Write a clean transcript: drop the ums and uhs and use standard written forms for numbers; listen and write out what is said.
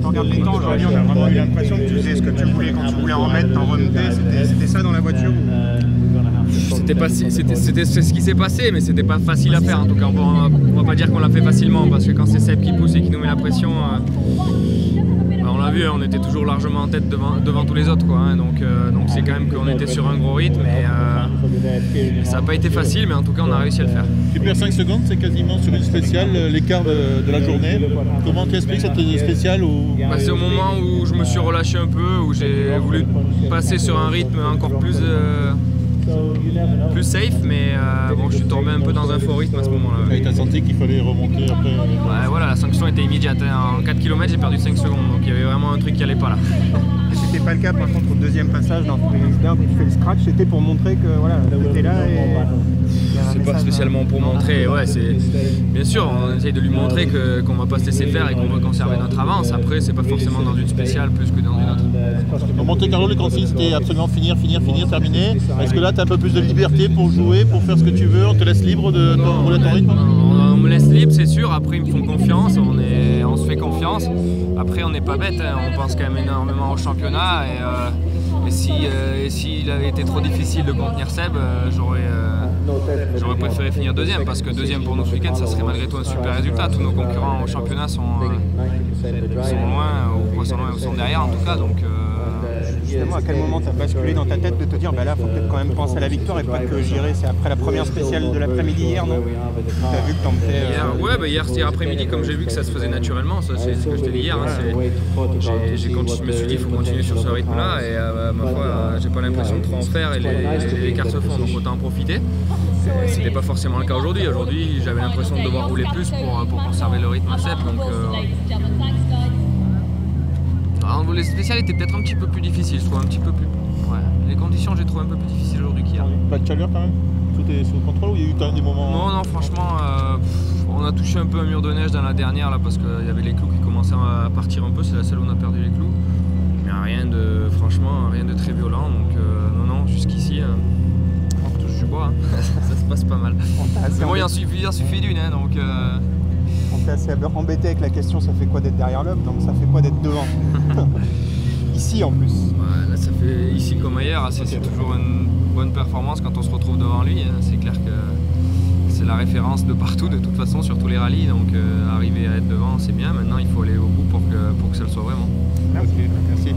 on regarde les temps aujourd'hui, on a vraiment eu l'impression que tu faisais ce que tu voulais quand tu voulais en remettre, t'en remettais. C'était ça dans la voiture? C'était ce qui s'est passé, mais c'était pas facile à faire en tout cas. On va pas dire qu'on l'a fait facilement parce que quand c'est Seb qui pousse et qui nous met la pression, on l'a vu, on était toujours largement en tête devant tous les autres, quoi, hein, donc c'est quand même qu'on était sur un gros rythme et ça n'a pas été facile, mais en tout cas on a réussi à le faire. Tu perds 5 secondes, c'est quasiment sur une spéciale, l'écart de la journée. Comment tu expliques cette spéciale C'est au moment où je me suis relâché un peu, où j'ai voulu passer sur un rythme encore plus safe, mais bon, je suis tombé un peu dans un faux rythme à ce moment-là. Et tu as senti qu'il fallait remonter après? Ouais, voilà, la sanction était immédiate. En 4 km, j'ai perdu 5 secondes, donc il y avait vraiment un truc qui allait pas là. C'était pas le cas par contre au deuxième passage dans Frederiksberg où tu fais le scratch, c'était pour montrer que voilà, tu étais là et... C'est pas spécialement pour montrer, ouais, bien sûr, on essaye de lui montrer qu'on va pas se laisser faire et qu'on va conserver notre avance. Après, c'est pas forcément dans une spéciale plus que dans une autre. Au Monte Carlo, les consignes c'était absolument finir, terminer. Est-ce que là, tu as un peu plus de liberté pour jouer, pour faire ce que tu veux? On te laisse libre de rouler ton rythme? On me laisse libre, c'est sûr. Après, ils me font confiance, on se fait confiance. Après, on n'est pas bête, hein. On pense quand même énormément au championnat. Et s'il avait été trop difficile de contenir Seb, j'aurais préféré finir deuxième, parce que deuxième pour nous ce week-end, ça serait malgré tout un super résultat. Tous nos concurrents au championnat sont loin, ou sont derrière en tout cas. Donc, justement, à quel moment tu as basculé dans ta tête de te dire bah là, il faut peut-être quand même penser à la victoire et pas que j'irai? C'est après la première spéciale de l'après-midi hier, non? Tu as vu que t'en faisais... Hier après-midi, comme j'ai vu que ça se faisait naturellement, c'est ce que je t'ai dit hier. Hein, je me suis dit il faut continuer sur ce rythme-là et ma foi, j'ai pas l'impression de trop en faire et les écarts se font, donc autant en profiter. C'était pas forcément le cas aujourd'hui. Aujourd'hui, j'avais l'impression de devoir rouler plus pour conserver le rythme à Seb. Les spéciales étaient peut-être un petit peu plus difficiles, je trouve un petit peu plus... Ouais. Les conditions, j'ai trouvé un peu plus difficiles aujourd'hui qu'hier. Pas de chaleur quand même? Tout est sous contrôle ou il y a eu des moments... Non, franchement, on a touché un peu un mur de neige dans la dernière là parce qu'il y avait les clous qui commençaient à partir un peu, c'est la seule où on a perdu les clous. Mais franchement, rien de très violent, donc non, jusqu'ici, on touche du bois, hein. Ça se passe pas mal. Mais bon, il en suffit d'une, hein, donc... On t'est assez embêté avec la question ça fait quoi d'être derrière l'homme, donc ça fait quoi d'être devant? Ici en plus. Ouais, là ça fait ici comme ailleurs, c'est toujours une bonne performance quand on se retrouve devant lui, hein. C'est clair que c'est la référence de partout de toute façon sur tous les rallyes, donc arriver à être devant c'est bien, maintenant il faut aller au bout pour que ça le soit vraiment. Merci.